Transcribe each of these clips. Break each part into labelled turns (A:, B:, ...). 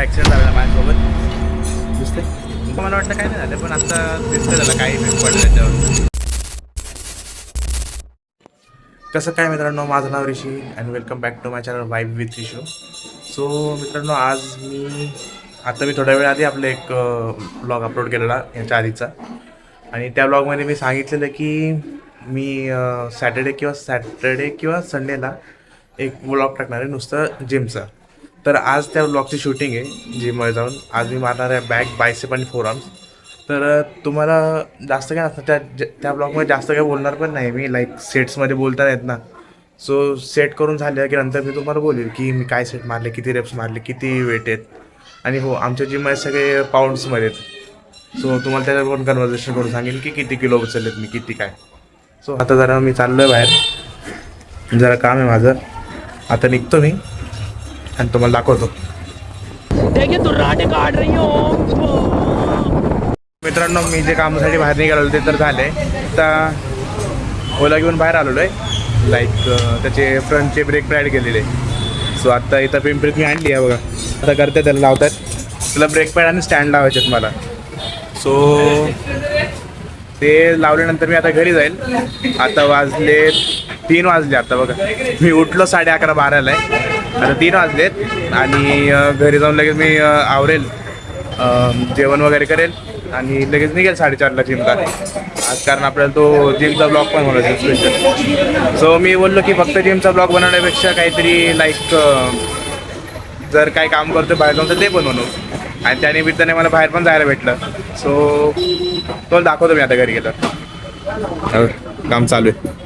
A: Accident झाला माझ्यासोबत दिसतंय. मला वाटतं काय नाही झालं, पण आता दिसतंय त्याला काही इफेक्ट पडला त्याच्यावर. कसं काय मित्रांनो, माझं नाव Rishi and welcome back to my channel vibe with Rishu. So मित्रांनो, आज मी थोड्या वेळ आधी आपलं एक ब्लॉग अपलोड केलेला याच्या आधीचा, आणि त्या ब्लॉगमध्ये मी सांगितलेलं की मी सॅटर्डे किंवा संडेला एक ब्लॉग टाकणार आहे नुसतं जिमचा. तर आज त्या ब्लॉगची शूटिंग आहे जिममध्ये जाऊन. आज मी मारणार आहे बॅक, बायसेप आणि फोर आर्म्स. तर तुम्हाला जास्त काय नसतं त्या ब्लॉगमध्ये, जास्त काय बोलणार पण नाही मी, लाईक सेट्समध्ये बोलता येत ना. सो सेट करून झाले की नंतर मी तुम्हाला बोलेल की मी काय सेट मारले, किती रेप्स मारले, किती वेट आहेत. आणि हो, आमच्या जिममध्ये सगळे पाऊंड्समध्ये आहेत. सो तुम्हाला त्याच्यावर पण कन्व्हर्सेशन करून सांगेल की किती किलो उचललेत मी, किती काय. सो आता जरा मी चाललो आहे बाहेर, जरा काम आहे माझं. आता निघतो मी आणि तुम्हाला दाखवतो. मित्रांनो, मी जे कामासाठी बाहेर निघालो ते तर झालं आहे. आता ओला घेऊन बाहेर आलेलो आहे, लाईक त्याचे फ्रंटचे ब्रेक पॅड गेलेले. सो आत्ता इथं पिंपरीत मी आणली आहे बघा. आता करते, त्याला लावतात, त्याला ब्रेक पॅड आणि स्टँड लावायचे आहेत मला. सो ते लावल्यानंतर मी आता घरी जाईल. आता वाजले 3 वाजले आता बघा. मी उठलो 11:30-12ला आहे. आता 3 वाजलेत आणि घरी जाऊन लगेच मी आवरेल, जेवण वगैरे करेल आणि लगेच निघेल 4:30ला जिमला. आज कारण आपल्याला तो जिमचा ब्लॉग पण बनवायचा स्पेशल. सो मी बोललो की फक्त जिमचा ब्लॉग बनवण्यापेक्षा काहीतरी लाईक जर काही काम करतो बाहेर जाऊन तर ते पण बनवू, आणि त्या निमित्ताने मला बाहेर पण जायला भेटलं. सो तो दाखवतो मी आता घरी गेलं. काम चालू आहे.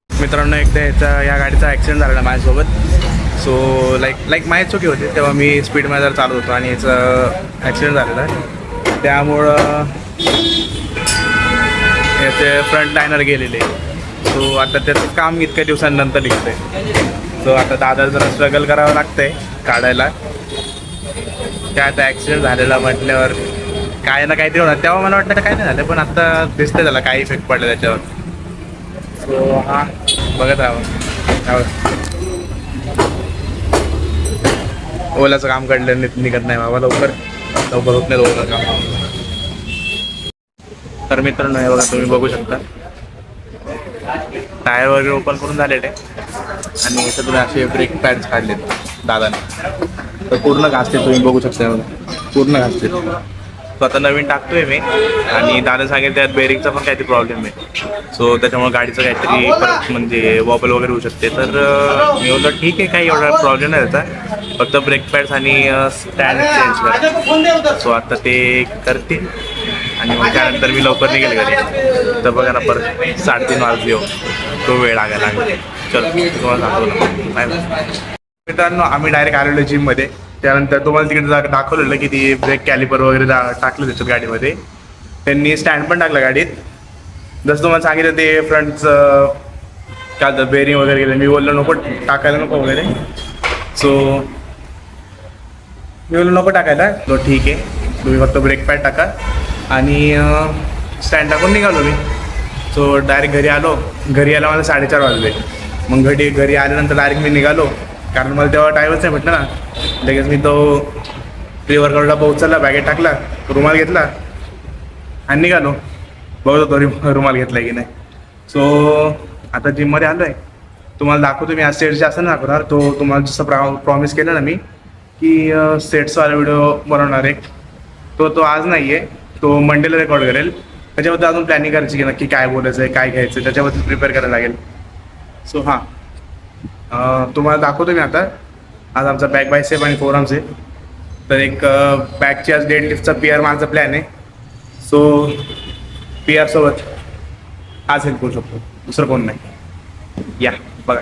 A: मित्रांनो, एकदा या गाडीचा ॲक्सिडेंट झालेला माझ्यासोबत. सो लाईक माझी चुकी होती, तेव्हा मी स्पीडमध्ये जर चालत होतो आणि याचं ॲक्सिडेंट झालेला आहे. त्यामुळं याचे फ्रंट लायनर गेलेले. सो आता त्याचं काम इतक्या दिवसांनंतर निघतं आहे. सो आता दादा जरा स्ट्रगल करावं लागतं आहे काढायला. त्या आता ॲक्सिडेंट झालेला म्हटल्यावर काय ना काहीतरी होणार. तेव्हा मला वाटतं काय नाही झालं, पण आता दिसतंय त्याला काय इफेक्ट पडला त्याच्यावर. सो हा बघत राहावं. ओलाचं काम काढलं निघत नाही बाबा, लवकर होत नाही ओला काम. तर मित्रांनो, हे बघा, तुम्ही बघू शकता टायर वगैरे ओपन करून झालेले आणि इथं तुम्ही असे ब्रेक पॅड्स काढलेत दादाने. तर पूर्ण घासते, तुम्ही बघू शकता बघा, पूर्ण घासते. सो आता नवीन टाकतोय मी, आणि दादा सांगेल त्यात बेरिंगचा पण काहीतरी प्रॉब्लेम आहे. सो त्याच्यामुळे गाडीचं काहीतरी परत म्हणजे वॉबल वगैरे होऊ शकते. तर मी बोलतो ठीक आहे, काही एवढा प्रॉब्लेम नाही त्याचा, फक्त ब्रेक पॅड्स आणि स्टँड चेंज कर. सो आता ते करतील आणि मग त्यानंतर मी लवकर निघेल घरी. तर बघा ना, परत 3:30 वाजले हो, तो वेळ लागायला लागला. चलो तुम्हाला सांगतो ना. Bye bye. मित्रांनो, आम्ही डायरेक्ट आलेलो जिममध्ये. त्यानंतर तुम्हाला तिकडे दाखवलेलं की ती ब्रेक कॅलिपर वगैरे टाकलं त्याच्यात गाडीमध्ये. त्यांनी स्टँड पण टाकलं गाडीत. जसं तुम्हाला सांगितलं ते फ्रंटचं काय होतं, बेरिंग वगैरे गेलं. मी बोललो नको टाकायला, नको वगैरे. सो मी बोललो नको टाकायला. तो ठीक आहे, तुम्ही फक्त ब्रेक पॅड टाका. आणि स्टँड टाकून निघालो मी. सो डायरेक्ट घरी आलो. घरी यायला मला 4:30 वाजले. मग घरी आल्यानंतर डायरेक्ट मी निघालो, कारण मला तेव्हा टाईमच नाही भेटला ना. लगेच मी तो प्री-वर्कआउटला पोहोचला, बॅगेत टाकला, रुमाल घेतला आणि निघालो. बघतो तो रुमाल घेतला की नाही. सो आता जिममध्ये आलो आहे. तुम्हाला दाखवतो मी. आज सेट्स जास्त नाही दाखवणार. तो तुम्हाला जसं प्रॉमिस केलं ना मी की सेट्सवाला व्हिडिओ बनवणार आहे, तो आज नाही आहे, तो मंडेला रेकॉर्ड करेल. त्याच्याबद्दल अजून प्लॅनिंग करायची की नक्की काय बोलायचं आहे, काय घ्यायचं आहे, त्याच्याबद्दल प्रिपेअर करायला लागेल. सो हां, तुम्हाला दाखवतो मी आता. आज आमचा बॅक, बायसेप आणि फोर आर्म्स आहे. तर एक बॅकची आज डेड लिफ्टचा PR मारचा प्लॅन आहे. सो PR सोबत आज हेल्प करू शकतो, दुसरं कोण नाही. या बघा.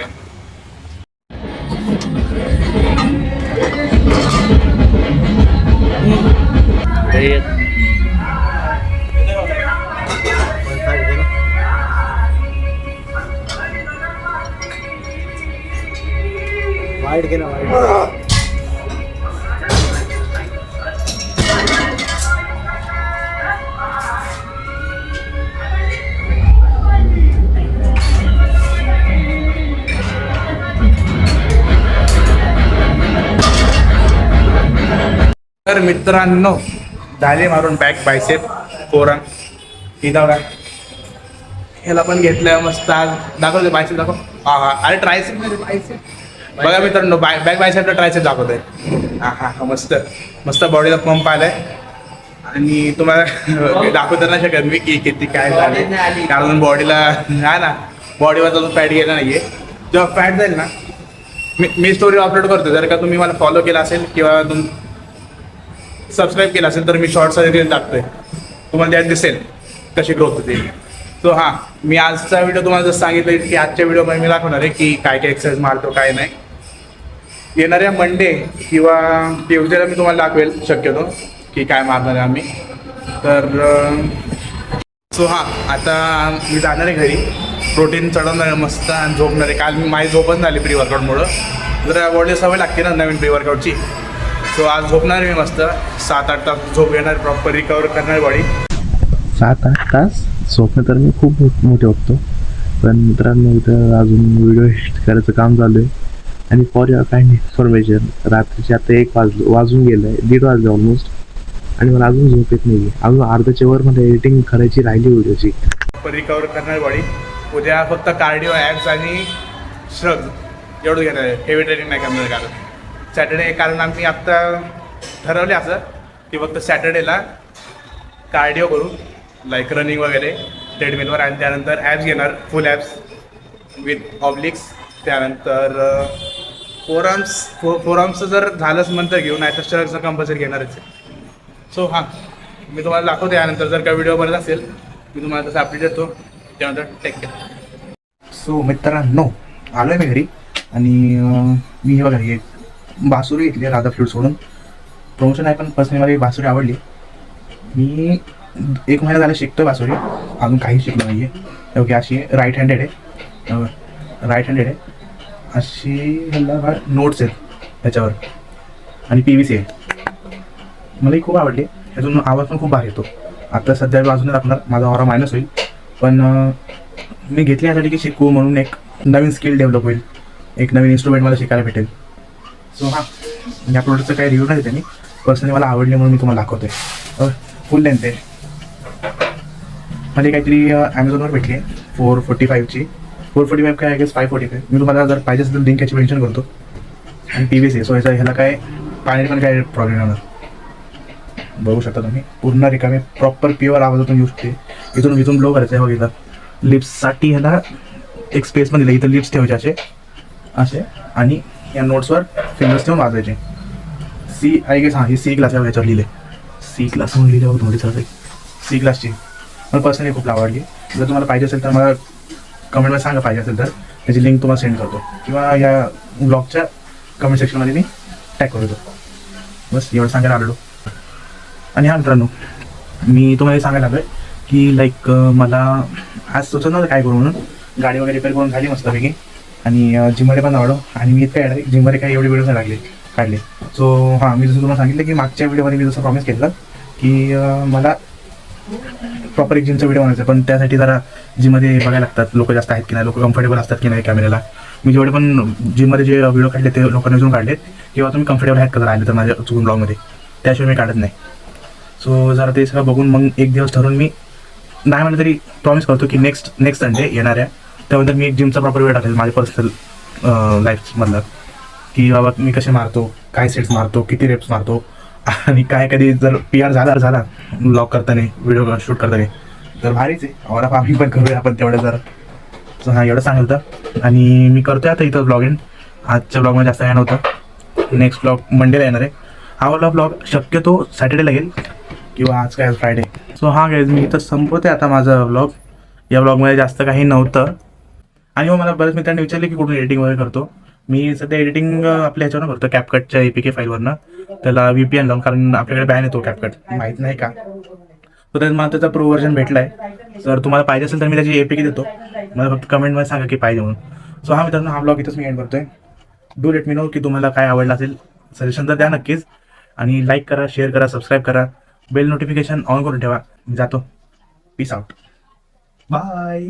A: वाईट घे ना, वाईट. तर मित्रांनो झाले मारून बॅक बायसेप फोरम इथं का ह्याला पण घेतलं मस्त आज दाखवते बायसेप दाखव. हा हा अरे ट्रायसेप नाही बायसेप बघा मित्रांनो बॅक बायसेपला ट्रायसेप दाखवतोय. हा हा हा मस्त मस्त बॉडीला पंप आलाय आणि तुम्हाला दाखवता नाही शकत मी की किती काय झाले कारण बॉडीला हा ना बॉडीवर अजून फॅट गेला नाहीये. जेव्हा फॅट जाईल ना मी स्टोरी अपलोड करतो. जर का तुम्ही मला फॉलो केला असेल किंवा सबस्क्राईब केला असेल तर मी शॉर्ट्स वगैरे टाकतोय तुम्हाला त्यात दिसेल कशी ग्रोथ होते. सो हां मी आजचा व्हिडिओ तुम्हाला जसं सांगितलं की आजच्या व्हिडिओमध्ये मी दाखवणार आहे की काय काय एक्सरसाइज मारतो काय नाही. येणाऱ्या मंडे किंवा ट्यूजडेला मी तुम्हाला दाखवेल शक्यतो की काय मारणार आहे आम्ही. तर सो हां आता मी जाणार आहे घरी प्रोटीन चढवणार आहे मस्त आणि झोपणार आहे. काल मी माझी झोपच झाली प्री वर्कआउटमुळं जरा बॉडीला सवय लागते ना नवीन प्री वर्कआउटची. सो आज झोपणार मी मस्त 7-8 तास झोप येणार प्रॉपर रिकवर करणार बॉडी.
B: 7-8 तास झोपणं तर मी खूप मोठे होतो. पण मित्रांनो इथं अजून व्हिडिओ एडिट करायचं काम चालू आहे आणि फॉर युअर काइंड इन्फॉर्मेशन रात्रीचे आता 1 वाजून गेलं आहे 1:30 वाजले ऑलमोस्ट आणि मला अजून झोप येत नाही. अजून अर्ध्याच्या वर मध्ये एडिटिंग करायची राहिली व्हिडिओची.
A: प्रॉपर रिकवर करणार बॉडी. उद्या फक्त कार्डिओ ॲप्स आणि श्रग एवढं घेणार आहे. हेवी ट्रेनिंग नाही करणार कारण सॅटर्डे कारण आम्ही आत्ता ठरवले असं की फक्त सॅटर्डेला कार्डिओ करू लाईक रनिंग वगैरे ट्रेडमिलवर आणि त्यानंतर ॲप्स घेणार फुल ॲप्स विथ ऑब्लिक्स. त्यानंतर फोरआर्म्सचं जर झालंच नंतर घेऊ नाही तर स्ट्रगचं कंपल्सरी घेणारच आहे. सो हां मी तुम्हाला दाखवते यानंतर जर का व्हिडिओ बनत असेल मी तुम्हाला तसं अपडेट देतो. त्यानंतर टेक केअर.
C: सो मित्रांनो आलो आहे मी घरी आणि मी हे बघा हे बासुरी घेतली राधा फ्लूट सोडून प्रमोशन आहे पण पर्सनली मला ही बासुरी आवडली. मी 1 महिना झाला शिकतोय बासुरी अजून काही शिकलो नाही आहे. ओके अशी राईट हँडेड आहे अशी ह्याला नोट्स आहेत त्याच्यावर आणि PVC आहे. मलाही खूप आवडली. ह्यातून आवाज पण खूप भारी येतो. आता सध्या बाजूने दाखवणार माझा ऑरा मायनस होईल पण मी घेतली यासाठी की शिकू म्हणून एक नवीन स्किल डेव्हलप होईल एक नवीन इन्स्ट्रुमेंट मला शिकायला भेटेल. सो हां या प्रोडक्टचं काही रिव्ह्यू नाही देते मी पर्सनली मला आवडले म्हणून मी तुम्हाला दाखवतो आहे. फुल लेंथ आहे मध्ये काहीतरी ॲमेझॉनवर भेटली आहे 445ची 445 काय आय गेस 545. मी तुम्हाला जर पाहिजे असेल तर लिंक याची मेन्शन करतो. आणि PVC आहे सो ह्याला काय पाणी पण काय प्रॉब्लेम येणार. बघू शकता तुम्ही पूर्ण रिकामे प्रॉपर प्युअर आवाजातून यूज होते. इथून ब्लो करायचं आहे बघितलं. लिप्ससाठी ह्याला एक स्पेस पण दिलं इथं लिप्स ठेवायचे असे आणि या नोट्सवर फिंगर्स ठेवून वाजायचे. आय गेस हां ही C क्लास आहे ह्याच्यावर लिहिले C क्लास म्हणून लिहिलं होतं सर C क्लासची मला पर्सनली खूप आवडली. जर तुम्हाला पाहिजे असेल तर मला कमेंटमध्ये सांगा पाहिजे असेल तर त्याची लिंक तुम्हाला सेंड करतो किंवा या ब्लॉगच्या कमेंट सेक्शनमध्ये मी टॅग करतो. बस एवढं सांगायला आलेलो. आणि हा मित्रांनो मी तुम्हाला सांगायला आलो आहे की लाईक मला आज सुचत नव्हतं काय करू म्हणून गाडी वगैरे रिपेअर करून झाली मस्तपैकी आणि जिममध्ये पण आवडो आणि मी इतकं आहे जिममध्ये काही एवढे व्हिडिओ नाही काढले. सो हां मी जसं तुम्हाला सांगितलं की मागच्या व्हिडिओमध्ये मी जसं प्रॉमिस केलं की मला प्रॉपर एक जिमचा व्हिडिओ बनायचा पण त्यासाठी जरा जिममध्ये बघायला लागतात लोक जास्त आहेत की नाही लोक कम्फर्टेबल असतात की नाही कॅमेऱ्याला. मी जेवढे पण जिममध्ये जे व्हिडिओ काढले ते लोकांना विचारून काढलेत किंवा तुम्ही कम्फर्टेबल आहेत का जर आले तर माझ्या चुकून ब्लॉगमध्ये त्याशिवाय मी काढत नाही. सो जरा ते सगळं बघून मग एक दिवस ठरवून मी नाही म्हणलं तरी प्रॉमिस करतो की नेक्स्ट संडे येणाऱ्या त्यानंतर मी एक जिमचा प्रॉपर व्हिडिओ टाकेल माझ्या पर्सनल लाईफमधलं की बाबा मी कसे मारतो काय सेट्स मारतो किती रेप्स मारतो आणि काय कधी जर PR झाला ब्लॉग करताना व्हिडिओ शूट करताना तर भारीच आहे. और आम्ही पण करूया आपण तेवढं जर. सो हां एवढं सांगितलं आणि मी करतोय आता इथं ब्लॉग एंड. आजच्या ब्लॉगमध्ये जास्त काय नव्हतं. नेक्स्ट ब्लॉग मंडेला येणार आहे. हा ब्लॉग शक्यतो सॅटर्डेला येईल किंवा आज काय फ्रायडे. सो हां गाईज मी इथं संपवते आता माझा ब्लॉग. या ब्लॉगमध्ये जास्त काही नव्हतं. आणि मग मला बरेच मित्रांनी विचारले की कुठून एडिटिंग वगैरे करतो. मी सध्या एडिटिंग आपल्या ह्याच्यावर करतो कॅपकटच्या APK फाईलवरनं. त्याला VPN लावून कारण आपल्याकडे बॅन येतो कॅपकट माहीत नाही का. तर त्यात मला त्याचा प्रो व्हर्जन भेटला आहे. जर तुम्हाला पाहिजे असेल तर मी त्याची APK देतो. मला फक्त कमेंटमध्ये सांगा की पाहिजे म्हणून. सो हा मित्रांनो हा ब्लॉग इथंच मी एंड करतोय. डू लेट मी नो की तुम्हाला काय आवडलं असेल. सजेशन तर द्या नक्कीच आणि लाईक करा शेअर करा सबस्क्राईब करा बेल नोटिफिकेशन ऑन करून ठेवा. मी जातो. Peace out. बाय.